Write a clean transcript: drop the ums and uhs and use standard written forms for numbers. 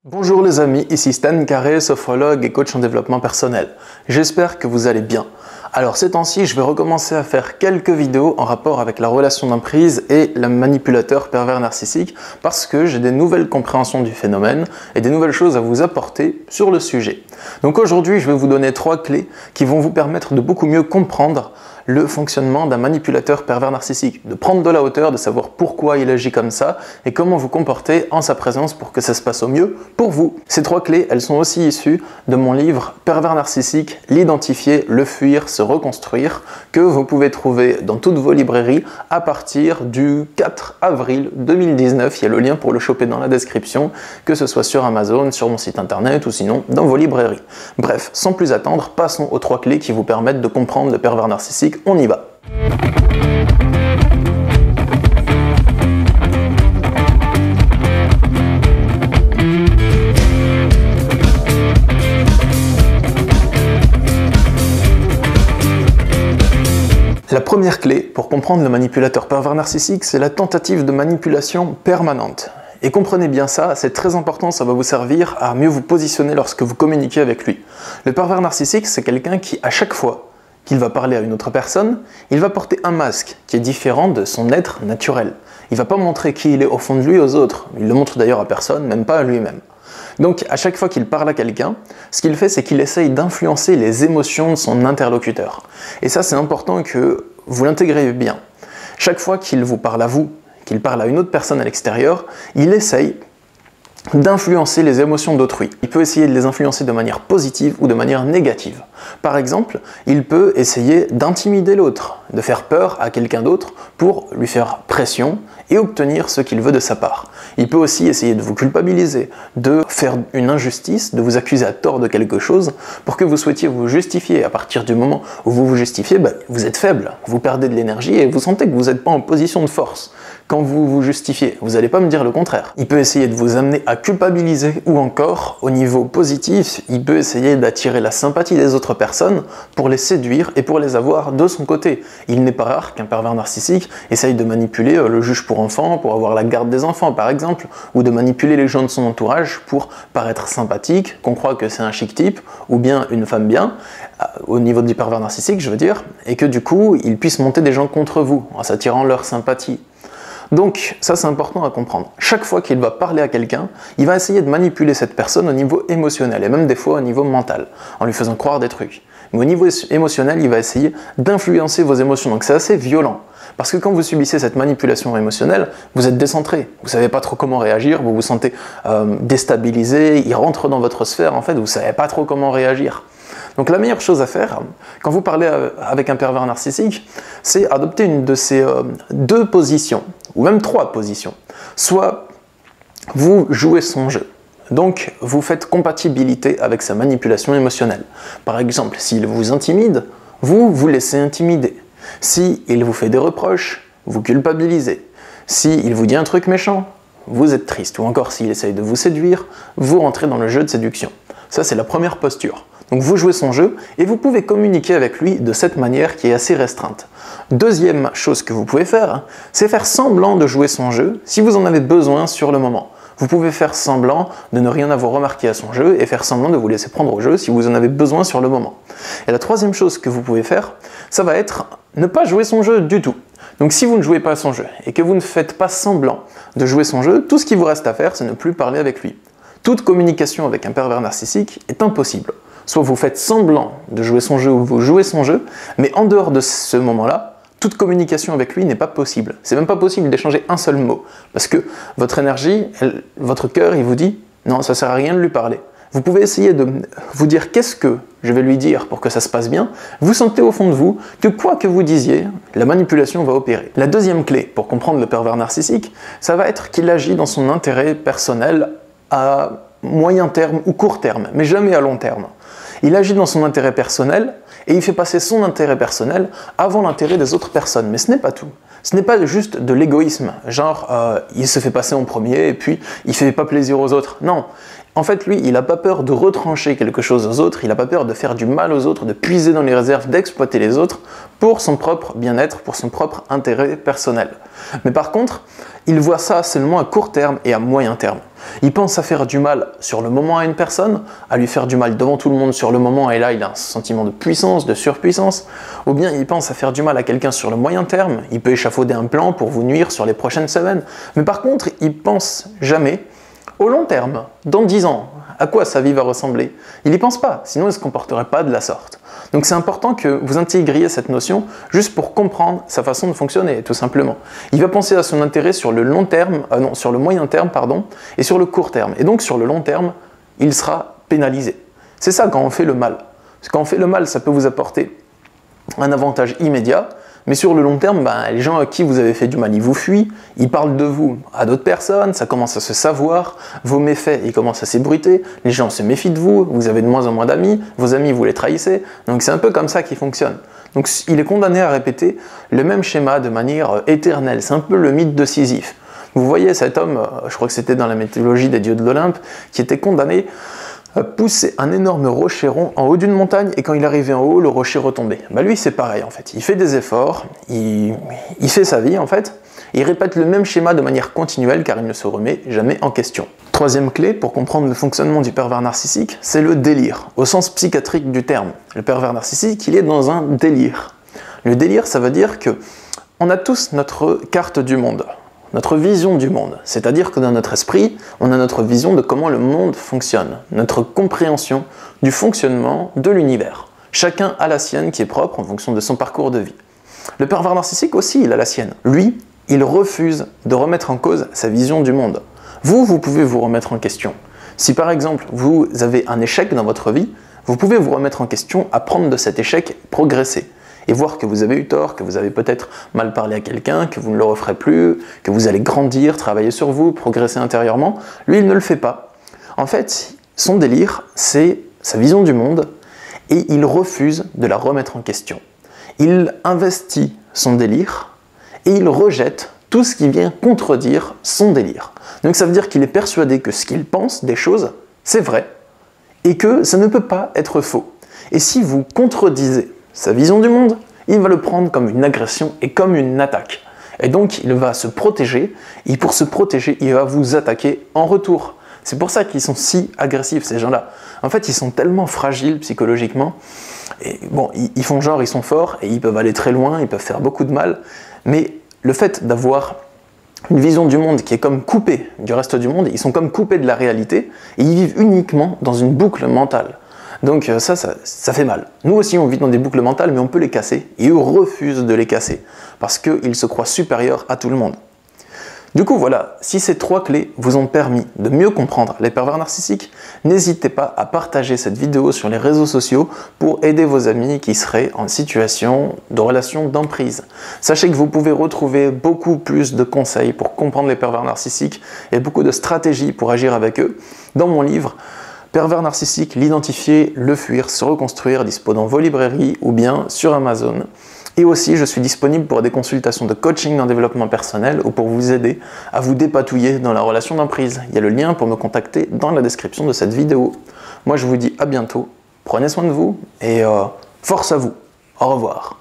Bonjour les amis, ici Stan Carré, sophrologue et coach en développement personnel. J'espère que vous allez bien. Alors ces temps-ci, je vais recommencer à faire quelques vidéos en rapport avec la relation d'emprise et le manipulateur pervers narcissique parce que j'ai des nouvelles compréhensions du phénomène et des nouvelles choses à vous apporter sur le sujet. Donc aujourd'hui, je vais vous donner 3 clés qui vont vous permettre de beaucoup mieux comprendre le fonctionnement d'un manipulateur pervers narcissique, de prendre de la hauteur, de savoir pourquoi il agit comme ça et comment vous comporter en sa présence pour que ça se passe au mieux pour vous. Ces 3 clés, elles sont aussi issues de mon livre Pervers narcissique, l'identifier, le fuir, se reconstruire, que vous pouvez trouver dans toutes vos librairies à partir du 4 avril 2019. Il y a le lien pour le choper dans la description, que ce soit sur Amazon, sur mon site internet ou sinon dans vos librairies. Bref, sans plus attendre, passons aux 3 clés qui vous permettent de comprendre le pervers narcissique. On y va. La première clé pour comprendre le manipulateur pervers narcissique, c'est la tentative de manipulation permanente. Et comprenez bien ça, c'est très important, ça va vous servir à mieux vous positionner lorsque vous communiquez avec lui. Le pervers narcissique, c'est quelqu'un qui, à chaque fois qu'il va parler à une autre personne, il va porter un masque qui est différent de son être naturel. Il ne va pas montrer qui il est au fond de lui aux autres. Il le montre d'ailleurs à personne, même pas à lui-même. Donc à chaque fois qu'il parle à quelqu'un, ce qu'il fait, c'est qu'il essaye d'influencer les émotions de son interlocuteur. Et ça, c'est important que vous l'intégrez bien. Chaque fois qu'il vous parle à vous, qu'il parle à une autre personne à l'extérieur, il essaye d'influencer les émotions d'autrui. Il peut essayer de les influencer de manière positive ou de manière négative. Par exemple, il peut essayer d'intimider l'autre, de faire peur à quelqu'un d'autre pour lui faire pression et obtenir ce qu'il veut de sa part. Il peut aussi essayer de vous culpabiliser, de faire une injustice, de vous accuser à tort de quelque chose pour que vous souhaitiez vous justifier. À partir du moment où vous vous justifiez, vous êtes faible, vous perdez de l'énergie et vous sentez que vous n'êtes pas en position de force. Quand vous vous justifiez, vous n'allez pas me dire le contraire. Il peut essayer de vous amener à culpabiliser ou encore, au niveau positif, il peut essayer d'attirer la sympathie des autres personnes pour les séduire et pour les avoir de son côté. Il n'est pas rare qu'un pervers narcissique essaye de manipuler le juge pour enfants pour avoir la garde des enfants par exemple, ou de manipuler les gens de son entourage pour paraître sympathique, qu'on croit que c'est un chic type, ou bien une femme bien, au niveau du pervers narcissique je veux dire, et que du coup il puisse monter des gens contre vous en s'attirant leur sympathie. Donc ça c'est important à comprendre. Chaque fois qu'il va parler à quelqu'un, il va essayer de manipuler cette personne au niveau émotionnel et même des fois au niveau mental, en lui faisant croire des trucs. Mais au niveau émotionnel, il va essayer d'influencer vos émotions, donc c'est assez violent. Parce que quand vous subissez cette manipulation émotionnelle, vous êtes décentré, vous ne savez pas trop comment réagir, vous vous sentez déstabilisé, il rentre dans votre sphère, en fait, vous ne savez pas trop comment réagir. Donc la meilleure chose à faire, quand vous parlez avec un pervers narcissique, c'est adopter une de ces 2 positions, ou même 3 positions. Soit vous jouez son jeu, donc vous faites compatibilité avec sa manipulation émotionnelle. Par exemple, s'il vous intimide, vous vous laissez intimider. S'il vous fait des reproches, vous culpabilisez. S'il vous dit un truc méchant, vous êtes triste. Ou encore s'il essaye de vous séduire, vous rentrez dans le jeu de séduction. Ça c'est la première posture. Donc vous jouez son jeu et vous pouvez communiquer avec lui de cette manière qui est assez restreinte. Deuxième chose que vous pouvez faire, c'est faire semblant de jouer son jeu si vous en avez besoin sur le moment. Vous pouvez faire semblant de ne rien avoir remarqué à son jeu et faire semblant de vous laisser prendre au jeu si vous en avez besoin sur le moment. Et la troisième chose que vous pouvez faire, ça va être ne pas jouer son jeu du tout. Donc si vous ne jouez pas son jeu et que vous ne faites pas semblant de jouer son jeu, tout ce qui vous reste à faire, c'est ne plus parler avec lui. Toute communication avec un pervers narcissique est impossible. Soit vous faites semblant de jouer son jeu ou vous jouez son jeu, mais en dehors de ce moment-là, toute communication avec lui n'est pas possible. C'est même pas possible d'échanger un seul mot. Parce que votre énergie, votre cœur, il vous dit « non, ça sert à rien de lui parler ». Vous pouvez essayer de vous dire « qu'est-ce que je vais lui dire pour que ça se passe bien ?» Vous sentez au fond de vous que quoi que vous disiez, la manipulation va opérer. La deuxième clé pour comprendre le pervers narcissique, ça va être qu'il agit dans son intérêt personnel à moyen terme ou court terme, mais jamais à long terme. Il agit dans son intérêt personnel et il fait passer son intérêt personnel avant l'intérêt des autres personnes. Mais ce n'est pas tout. Ce n'est pas juste de l'égoïsme, genre il se fait passer en premier et puis il fait pas plaisir aux autres. Non. En fait, lui, il n'a pas peur de retrancher quelque chose aux autres, il n'a pas peur de faire du mal aux autres, de puiser dans les réserves, d'exploiter les autres pour son propre bien-être, pour son propre intérêt personnel. Mais par contre, il voit ça seulement à court terme et à moyen terme. Il pense à faire du mal sur le moment à une personne, à lui faire du mal devant tout le monde sur le moment, et là il a un sentiment de puissance, de surpuissance, ou bien il pense à faire du mal à quelqu'un sur le moyen terme, il peut échafauder un plan pour vous nuire sur les prochaines semaines, mais par contre il pense jamais au long terme, dans 10 ans, à quoi sa vie va ressembler. Il n'y pense pas, sinon il ne se comporterait pas de la sorte. Donc c'est important que vous intégriez cette notion juste pour comprendre sa façon de fonctionner, tout simplement. Il va penser à son intérêt sur le long terme, sur le moyen terme, pardon, et sur le court terme. Et donc sur le long terme, il sera pénalisé. C'est ça quand on fait le mal. Parce que quand on fait le mal, ça peut vous apporter un avantage immédiat, mais sur le long terme, les gens à qui vous avez fait du mal, ils vous fuient, ils parlent de vous à d'autres personnes, ça commence à se savoir, vos méfaits, ils commencent à s'ébruiter, les gens se méfient de vous, vous avez de moins en moins d'amis, vos amis, vous les trahissez, donc c'est un peu comme ça qu'il fonctionne. Donc il est condamné à répéter le même schéma de manière éternelle, c'est un peu le mythe de Sisyphe. Vous voyez cet homme, je crois que c'était dans la mythologie des dieux de l'Olympe, qui était condamné pousser un énorme rocher rond en haut d'une montagne, et quand il arrivait en haut, le rocher retombait. Lui c'est pareil en fait, il fait des efforts, il fait sa vie en fait, il répète le même schéma de manière continuelle car il ne se remet jamais en question. Troisième clé pour comprendre le fonctionnement du pervers narcissique, c'est le délire, au sens psychiatrique du terme. Le pervers narcissique, il est dans un délire. Le délire, ça veut dire que on a tous notre carte du monde. Notre vision du monde, c'est-à-dire que dans notre esprit, on a notre vision de comment le monde fonctionne, notre compréhension du fonctionnement de l'univers. Chacun a la sienne qui est propre en fonction de son parcours de vie. Le pervers narcissique aussi, il a la sienne. Lui, il refuse de remettre en cause sa vision du monde. Vous pouvez vous remettre en question. Si par exemple, vous avez un échec dans votre vie, vous pouvez vous remettre en question, apprendre de cet échec, progresser. Et voir que vous avez eu tort, que vous avez peut-être mal parlé à quelqu'un, que vous ne le referez plus, que vous allez grandir, travailler sur vous, progresser intérieurement. Lui, il ne le fait pas. En fait, son délire, c'est sa vision du monde, et il refuse de la remettre en question. Il investit son délire, et il rejette tout ce qui vient contredire son délire. Donc ça veut dire qu'il est persuadé que ce qu'il pense des choses, c'est vrai, et que ça ne peut pas être faux. Et si vous contredisez sa vision du monde, il va le prendre comme une agression et comme une attaque. Et donc il va se protéger, et pour se protéger, il va vous attaquer en retour. C'est pour ça qu'ils sont si agressifs, ces gens-là. En fait, ils sont tellement fragiles psychologiquement, et bon, ils font genre, ils sont forts, et ils peuvent aller très loin, ils peuvent faire beaucoup de mal, mais le fait d'avoir une vision du monde qui est comme coupée du reste du monde, ils sont comme coupés de la réalité, et ils vivent uniquement dans une boucle mentale. Donc ça fait mal. Nous aussi on vit dans des boucles mentales, mais on peut les casser, et eux refusent de les casser, parce qu'ils se croient supérieurs à tout le monde. Du coup voilà, si ces 3 clés vous ont permis de mieux comprendre les pervers narcissiques, n'hésitez pas à partager cette vidéo sur les réseaux sociaux pour aider vos amis qui seraient en situation de relation d'emprise. Sachez que vous pouvez retrouver beaucoup plus de conseils pour comprendre les pervers narcissiques et beaucoup de stratégies pour agir avec eux dans mon livre Pervers narcissique, l'identifier, le fuir, se reconstruire, dispo dans vos librairies ou bien sur Amazon. Et aussi, je suis disponible pour des consultations de coaching en développement personnel ou pour vous aider à vous dépatouiller dans la relation d'emprise. Il y a le lien pour me contacter dans la description de cette vidéo. Moi, je vous dis à bientôt, prenez soin de vous et force à vous. Au revoir.